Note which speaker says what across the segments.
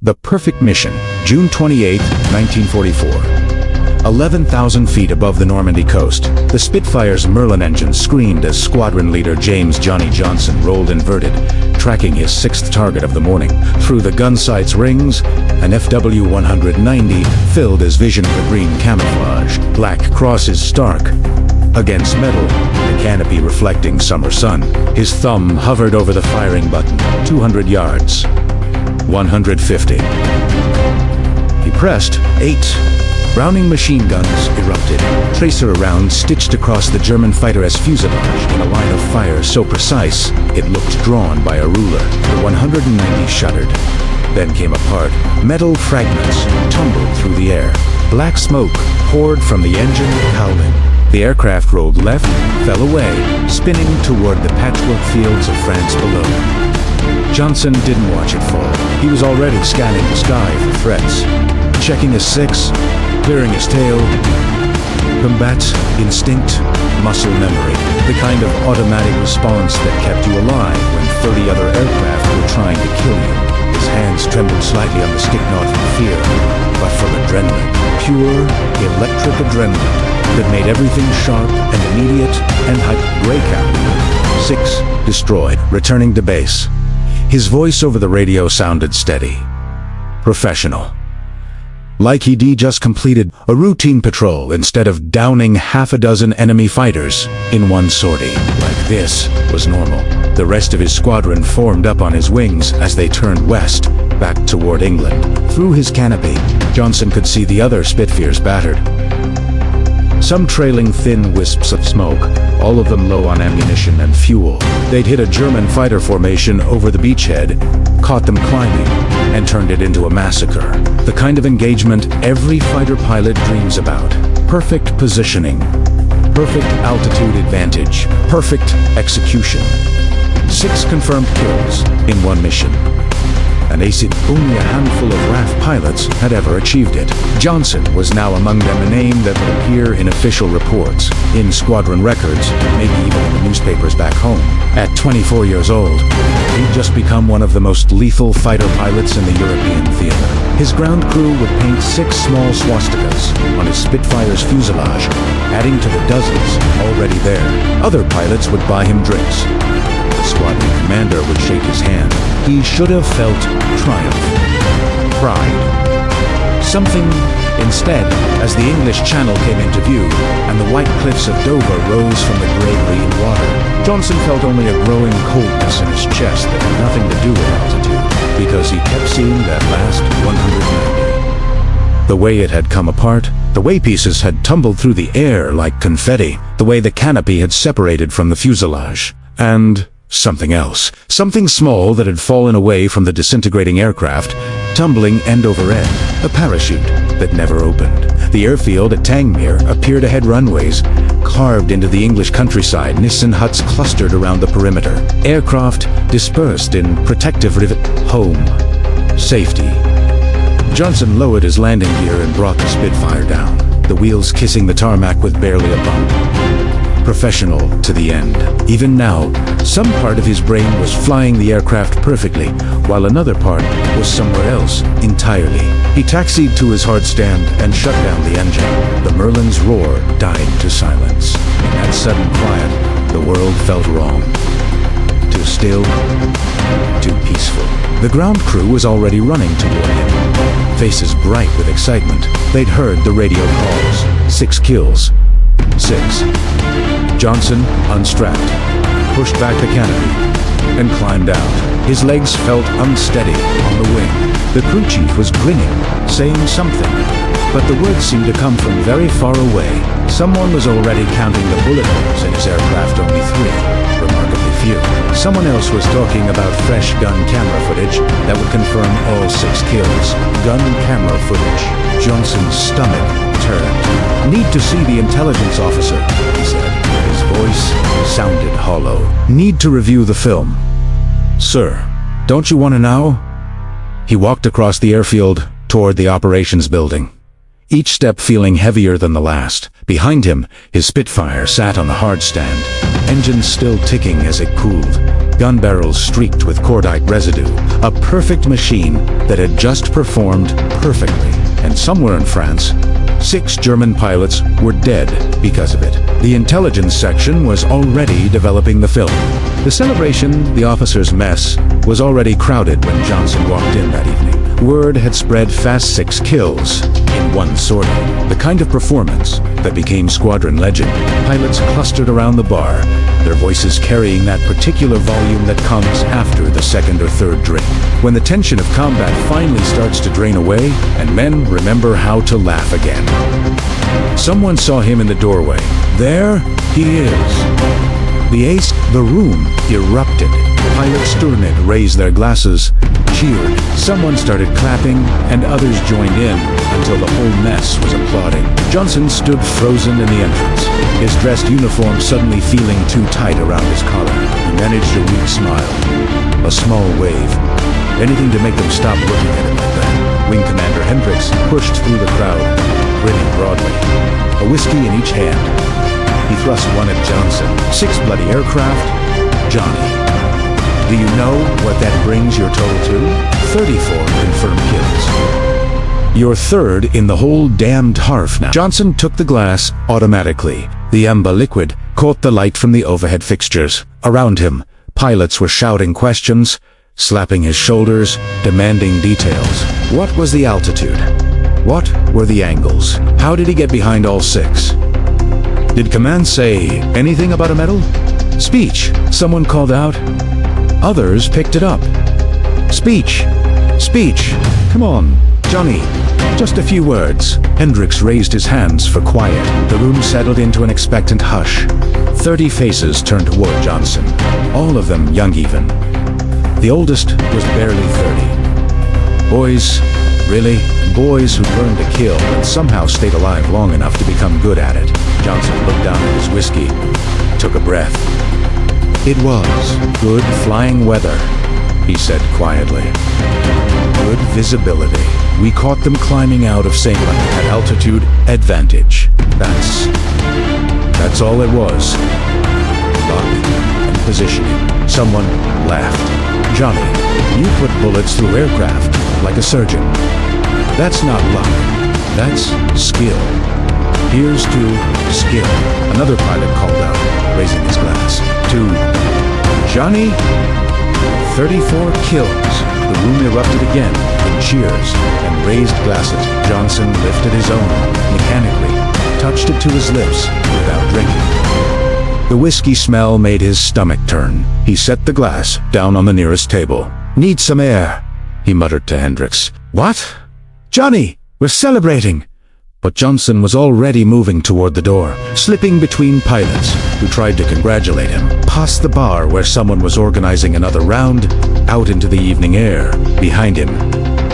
Speaker 1: The Perfect Mission, June 28, 1944. 11,000 feet above the Normandy coast, the Spitfire's Merlin engine screamed as Squadron Leader James "Johnny" Johnson rolled inverted, tracking his sixth target of the morning. Through the gun sight's rings, an FW-190 filled his vision with green camouflage, black crosses stark against metal, the canopy reflecting summer sun. His thumb hovered over the firing button. 200 yards. 150. He pressed. 8. Browning machine guns erupted. Tracer rounds stitched across the German fighter-S fuselage in a line of fire so precise it looked drawn by a ruler. The 190 shuddered, then came apart. Metal fragments tumbled through the air. Black smoke poured from the engine, howling. The aircraft rolled left, fell away, spinning toward the patchwork fields of France below. Johnson didn't watch it fall. He was already scanning the sky for threats, checking his six, clearing his tail. Combat instinct, muscle memory, the kind of automatic response that kept you alive when 30 other aircraft were trying to kill you. His hands trembled slightly on the stick not from fear, but from adrenaline. Pure, electric adrenaline that made everything sharp and immediate and hyped. Gray count. 6 destroyed, returning to base. His voice over the radio sounded steady, professional. Like he'd just completed a routine patrol instead of downing half a dozen enemy fighters in one sortie. Like this was normal. The rest of his squadron formed up on his wings as they turned west, back toward England. Through his canopy, Johnson could see the other Spitfires battered. Some trailing thin wisps of smoke, all of them low on ammunition and fuel. They'd hit a German fighter formation over the beachhead, caught them climbing, and turned it into a massacre. The kind of engagement every fighter pilot dreams about. Perfect positioning, perfect altitude advantage, perfect execution. 6 confirmed kills in one mission. An ace only a handful of RAF pilots had ever achieved it. Johnson was now among them, a name that would appear in official reports, in squadron records, maybe even in the newspapers back home. At 24 years old, he'd just become one of the most lethal fighter pilots in the European theater. His ground crew would paint 6 small swastikas on his Spitfire's fuselage, adding to the dozens already there. Other pilots would buy him drinks. Squadron commander would shake his hand. He should have felt triumph, pride, something instead, as the English Channel came into view and the white cliffs of Dover rose from the gray-green water. Johnson felt only a growing coldness in his chest that had nothing to do with altitude, because he kept seeing that last 190. The way it had come apart, the way pieces had tumbled through the air like confetti, the way the canopy had separated from the fuselage, and something else. Something small that had fallen away from the disintegrating aircraft, tumbling end over end. A parachute that never opened. The airfield at Tangmere appeared ahead, runways carved into the English countryside, Nissen huts clustered around the perimeter. Aircraft dispersed in protective rivet. Home. Safety. Johnson lowered his landing gear and brought the Spitfire down, the wheels kissing the tarmac with barely a bump. Professional to the end. Even now, some part of his brain was flying the aircraft perfectly, while another part was somewhere else entirely. He taxied to his hard stand and shut down the engine. The Merlin's roar died to silence. In that sudden quiet, the world felt wrong. Too still, too peaceful. The ground crew was already running toward him, faces bright with excitement. They'd heard the radio calls. 6 kills. 6. Johnson unstrapped, pushed back the canopy, and climbed out. His legs felt unsteady on the wing. The crew chief was grinning, saying something, but the words seemed to come from very far away. Someone was already counting the bullet holes in his aircraft, only 3, remarkably few. Someone else was talking about fresh gun camera footage that would confirm all 6 kills. Gun camera footage. Johnson's stomach turned. Need to see the intelligence officer, he said. His voice sounded hollow. Need to review the film. Sir, don't you want to know? He walked across the airfield toward the operations building, each step feeling heavier than the last. Behind him, his Spitfire sat on the hard stand, engines still ticking as it cooled. gun barrels streaked with cordite residue, a perfect machine that had just performed perfectly. And somewhere in France, 6 German pilots were dead because of it. The intelligence section was already developing the film. The celebration, the officers' mess, was already crowded when Johnson walked in that evening. Word had spread fast 6 kills in one sortie. The kind of performance that became squadron legend. Pilots clustered around the bar, their voices carrying that particular volume that comes after the second or third drink. When the tension of combat finally starts to drain away, and men remember how to laugh again. Someone saw him in the doorway. There he is. The room erupted. Pilots Sturned raised their glasses, cheered. Someone started clapping, and others joined in until the whole mess was applauding. Johnson stood frozen in the entrance, his dressed uniform suddenly feeling too tight around his collar. He managed a weak smile, a small wave, anything to make them stop looking at him like that. Wing Commander Hendricks pushed through the crowd, grinning broadly, a whiskey in each hand. He thrust one at Johnson. 6 bloody aircraft? Johnny. Do you know what that brings your total to? 34 confirmed kills. You're third in the whole damned HARF now. Johnson took the glass automatically. The amber liquid caught the light from the overhead fixtures. Around him, pilots were shouting questions, slapping his shoulders, demanding details. What was the altitude? What were the angles? How did he get behind all 6? Did command say anything about a medal? Speech, someone called out. Others picked it up. Speech. Speech. Come on, Johnny. Just a few words. Hendricks raised his hands for quiet. The room settled into an expectant hush. 30 faces turned toward Johnson, all of them young even. The oldest was barely 30. Boys, really? Boys who'd learned to kill and somehow stayed alive long enough to become good at it. Johnson looked down at his whiskey, took a breath. It was good flying weather, he said quietly. Good visibility. We caught them climbing out of St. at altitude advantage. That's all it was. Luck and positioning. Someone laughed. Johnny, you put bullets through aircraft like a surgeon. That's not luck. That's skill. Here's to skill. Another pilot called out, raising his glass. To Johnny, 34 kills. The room erupted again in cheers and raised glasses. Johnson lifted his own, mechanically, touched it to his lips without drinking. The whiskey smell made his stomach turn. He set the glass down on the nearest table. Need some air, he muttered to Hendricks. What? Johnny, we're celebrating. But Johnson was already moving toward the door, slipping between pilots who tried to congratulate him, past the bar where someone was organizing another round, out into the evening air. Behind him,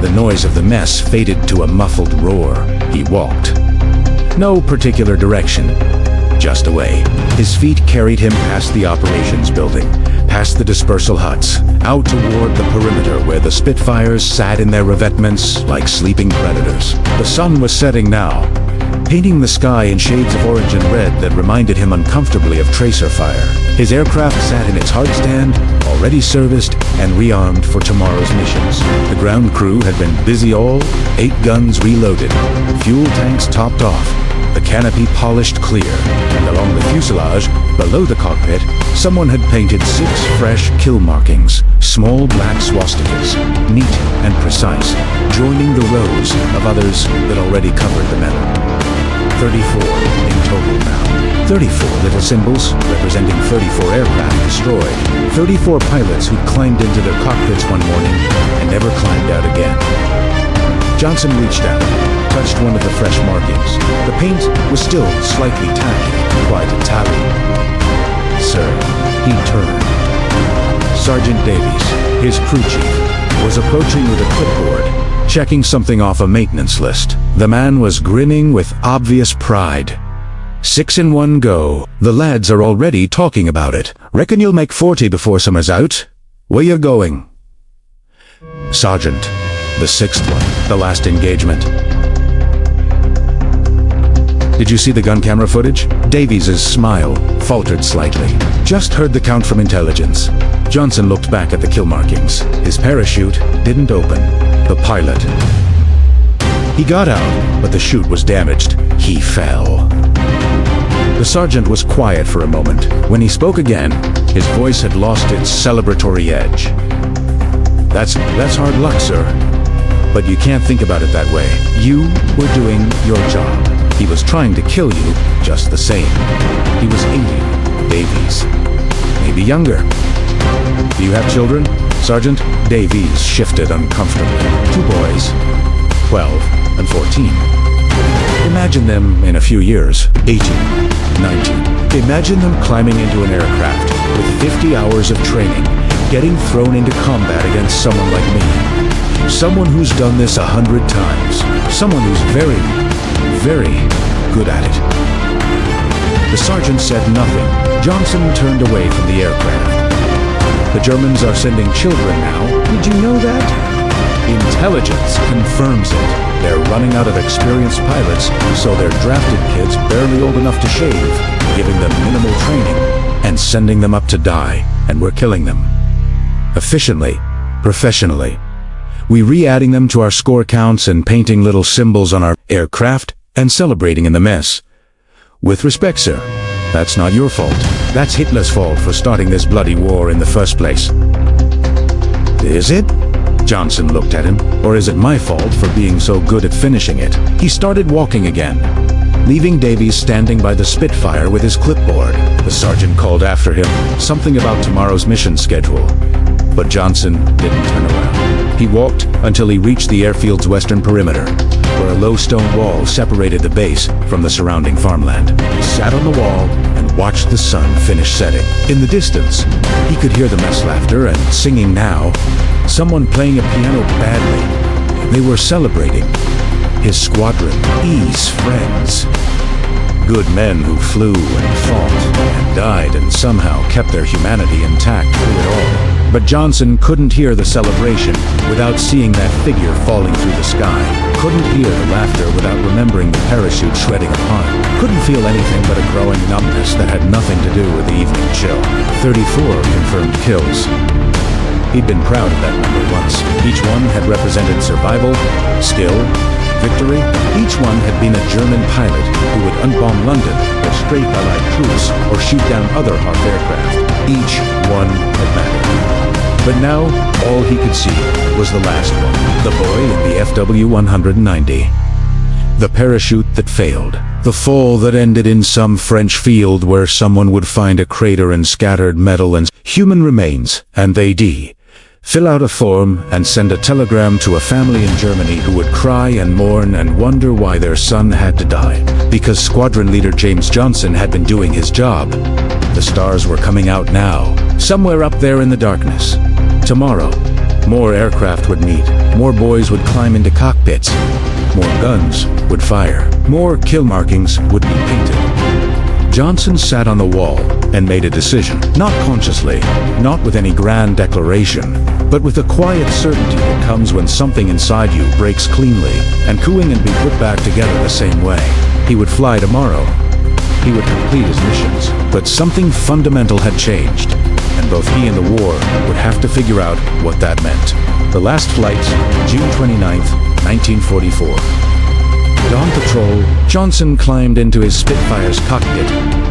Speaker 1: the noise of the mess faded to a muffled roar. He walked. No particular direction, just away. His feet carried him past the operations building, past the dispersal huts, out toward the perimeter where the Spitfires sat in their revetments like sleeping predators. The sun was setting now, painting the sky in shades of orange and red that reminded him uncomfortably of tracer fire. His aircraft sat in its hard stand, already serviced and rearmed for tomorrow's missions. The ground crew had been busy all, 8 guns reloaded, fuel tanks topped off, the canopy polished clear, and along the fuselage, below the cockpit, someone had painted 6 fresh kill markings, small black swastikas, neat and precise, joining the rows of others that already covered the metal. 34 in total now. 34 little symbols representing 34 aircraft destroyed. 34 pilots who'd climbed into their cockpits one morning and never climbed out again. Johnson reached out, touched one of the fresh markings. The paint was still slightly tacky, quite a tally. Sir, he turned. Sergeant Davies, his crew chief, was approaching with a clipboard, checking something off a maintenance list. The man was grinning with obvious pride. 6 in one go. The lads are already talking about it. Reckon you'll make 40 before summer's out? Where you going? Sergeant, the 6th one, the last engagement. Did you see the gun camera footage? Davies's smile faltered slightly. Just heard the count from intelligence. Johnson looked back at the kill markings. His parachute didn't open. The pilot. He got out, but the chute was damaged. He fell. The sergeant was quiet for a moment. When he spoke again, his voice had lost its celebratory edge. That's hard luck, sir. But you can't think about it that way. You were doing your job. He was trying to kill you just the same. He was aiming. Davies. Maybe younger. Do you have children, Sergeant? Davies shifted uncomfortably. 2 boys, 12 and 14. Imagine them in a few years, 18, 19. Imagine them climbing into an aircraft with 50 hours of training, getting thrown into combat against someone like me. Someone who's done this 100 times. Someone who's very, very good at it. The sergeant said nothing. Johnson turned away from the aircraft. The Germans are sending children now. Did you know that? Intelligence confirms it. They're running out of experienced pilots, so they're drafted kids barely old enough to shave, giving them minimal training, and sending them up to die, and we're killing them. Efficiently, professionally. We re-adding them to our score counts and painting little symbols on our aircraft and celebrating in the mess. With respect, sir, that's not your fault. That's Hitler's fault for starting this bloody war in the first place. Is it? Johnson looked at him. Or is it my fault for being so good at finishing it? He started walking again, leaving Davies standing by the Spitfire with his clipboard. The sergeant called after him, something about tomorrow's mission schedule. But Johnson didn't turn around. He walked until he reached the airfield's western perimeter, where a low stone wall separated the base from the surrounding farmland. He sat on the wall and watched the sun finish setting. In the distance, he could hear the mess laughter and singing now. Someone playing a piano badly. They were celebrating. His squadron, his friends. Good men who flew and fought and died and somehow kept their humanity intact through it all. But Johnson couldn't hear the celebration without seeing that figure falling through the sky. Couldn't hear the laughter without remembering the parachute shredding apart. Couldn't feel anything but a growing numbness that had nothing to do with the evening chill. 34 confirmed kills. He'd been proud of that number once. Each one had represented survival, skill, victory. Each one had been a German pilot who would unbomb London or scrape Allied troops or shoot down other Hoth aircraft. Each one had mattered. But now, all he could see was the last one, the boy in the FW-190. The parachute that failed. The fall that ended in some French field where someone would find a crater and scattered metal and human remains, and they'd fill out a form and send a telegram to a family in Germany who would cry and mourn and wonder why their son had to die. Because Squadron Leader James Johnson had been doing his job. The stars were coming out now, somewhere up there in the darkness. Tomorrow, more aircraft would meet, more boys would climb into cockpits, more guns would fire, more kill markings would be painted. Johnson sat on the wall and made a decision, not consciously, not with any grand declaration, but with the quiet certainty that comes when something inside you breaks cleanly and cooing and be put back together the same way. He would fly tomorrow. He would complete his missions. But something fundamental had changed, and both he and the war would have to figure out what that meant. The last flight, June 29th, 1944. Dawn patrol, Johnson climbed into his Spitfire's cockpit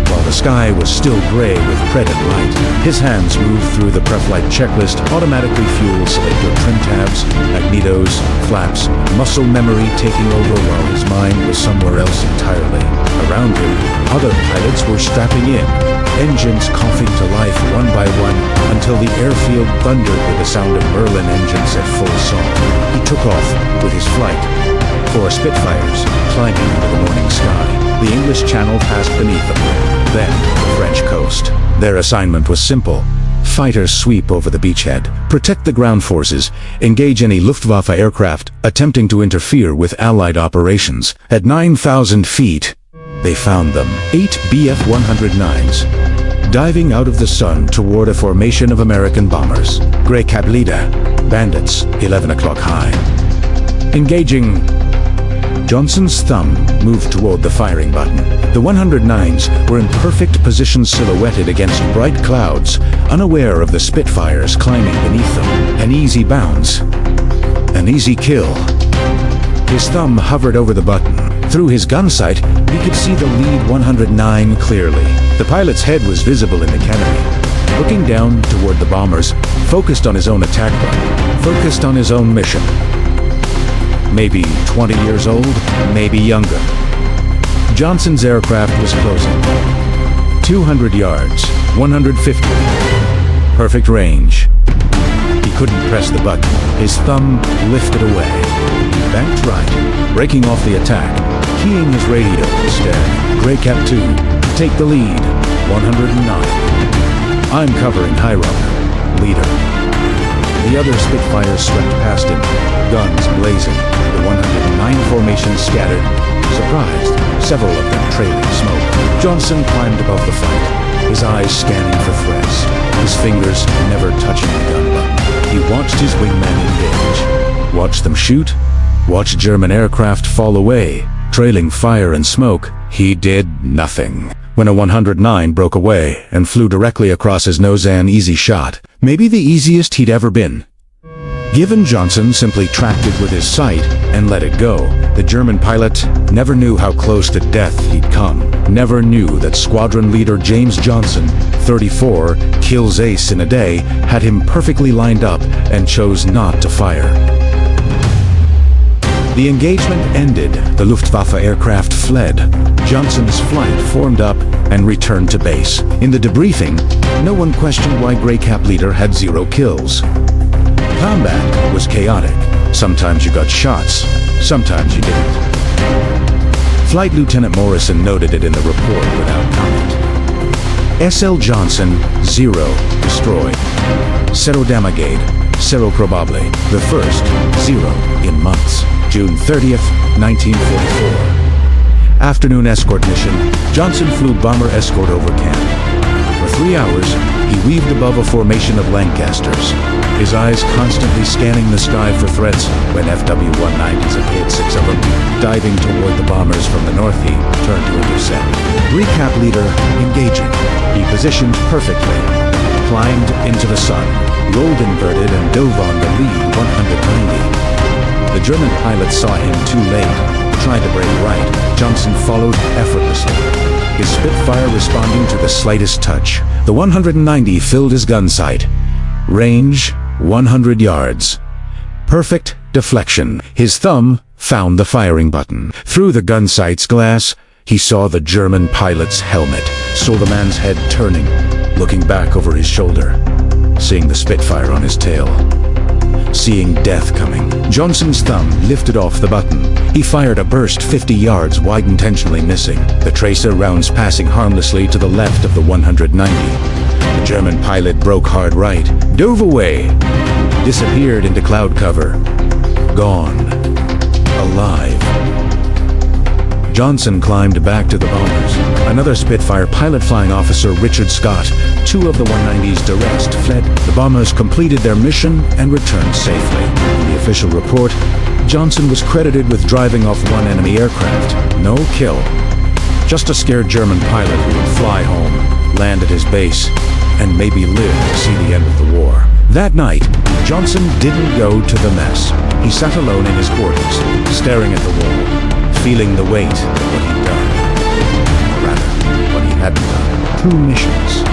Speaker 1: while the sky was still gray with pred and light. His hands moved through the preflight checklist, automatically fuel selector trim tabs, magnetos, flaps, muscle memory taking over while his mind was somewhere else entirely. Around him, other pilots were strapping in, engines coughing to life one by one until the airfield thundered with the sound of Merlin engines at full song. He took off with his flight. 4 Spitfires climbing into the morning sky. The English Channel passed beneath them, then the French coast. Their assignment was simple. Fighters sweep over the beachhead, protect the ground forces, engage any Luftwaffe aircraft attempting to interfere with Allied operations. At 9,000 feet, they found them. 8 Bf-109s, diving out of the sun toward a formation of American bombers. Grey Cablida, bandits, 11 o'clock high. Engaging Johnson's thumb moved toward the firing button. The 109s were in perfect position, silhouetted against bright clouds, unaware of the Spitfires climbing beneath them. An easy bounce. An easy kill. His thumb hovered over the button. Through his gun sight, he could see the lead 109 clearly. The pilot's head was visible in the canopy. Looking down toward the bombers, focused on his own attack run, focused on his own mission. Maybe 20 years old, maybe younger. Johnson's aircraft was closing. 200 yards, 150. Perfect range. He couldn't press the button. His thumb lifted away. He banked right, breaking off the attack, keying his radio instead. Grey Cap 2, take the lead, 109. I'm covering high rock, leader. The other Spitfires swept past him, guns blazing. The 109 formation scattered, surprised, several of them trailing smoke. Johnson climbed above the fight, his eyes scanning for threats, his fingers never touching the gun button. He watched his wingmen engage, watched them shoot, watched German aircraft fall away, trailing fire and smoke. He did nothing. When a 109 broke away and flew directly across his nose, an easy shot, maybe the easiest he'd ever been. Given, Johnson simply tracked it with his sight and let it go. The German pilot never knew how close to death he'd come, never knew that Squadron Leader James Johnson, 34, kills ace in a day, had him perfectly lined up and chose not to fire. The engagement ended. The Luftwaffe aircraft fled. Johnson's flight formed up and returned to base. In the debriefing, no one questioned why Grey Cap Leader had 0 kills. Combat was chaotic. Sometimes you got shots, sometimes you didn't. Flight Lieutenant Morrison noted it in the report without comment. SL Johnson, 0, destroyed. Zero damaged, zero probable. The first, 0, in months. June 30th, 1944. Afternoon escort mission. Johnson flew bomber escort over camp. For 3 hours, he weaved above a formation of Lancasters, his eyes constantly scanning the sky for threats. When FW-190s appeared, 6 of them, diving toward the bombers from the north, he turned to intercept. Grey Cap Leader engaging. He positioned perfectly, climbed into the sun, rolled inverted, and dove on the lead 190. The German pilot saw him too late, tried to break right. Johnson followed effortlessly, his Spitfire responding to the slightest touch. The 190 filled his gun sight. Range, 100 yards. Perfect deflection. His thumb found the firing button. Through the gun sight's glass, he saw the German pilot's helmet, saw the man's head turning, looking back over his shoulder, seeing the Spitfire on his tail. Seeing death coming, Johnson's thumb lifted off the button. He fired a burst 50 yards wide, intentionally missing. The tracer rounds passing harmlessly to the left of the 190. The German pilot broke hard right, dove away, disappeared into cloud cover. Gone. Alive. Johnson climbed back to the bombers. Another Spitfire pilot, flying officer Richard Scott, 2 of the 190's direct, fled. The bombers completed their mission and returned safely. In the official report, Johnson was credited with driving off 1 enemy aircraft. No kill. Just a scared German pilot who would fly home, land at his base, and maybe live to see the end of the war. That night, Johnson didn't go to the mess. He sat alone in his quarters, staring at the wall, feeling the weight of what he'd done. Or rather, what he hadn't done. 2 missions,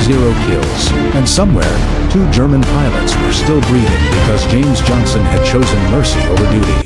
Speaker 1: 0 kills, and somewhere, 2 German pilots were still breathing because James Johnson had chosen mercy over duty.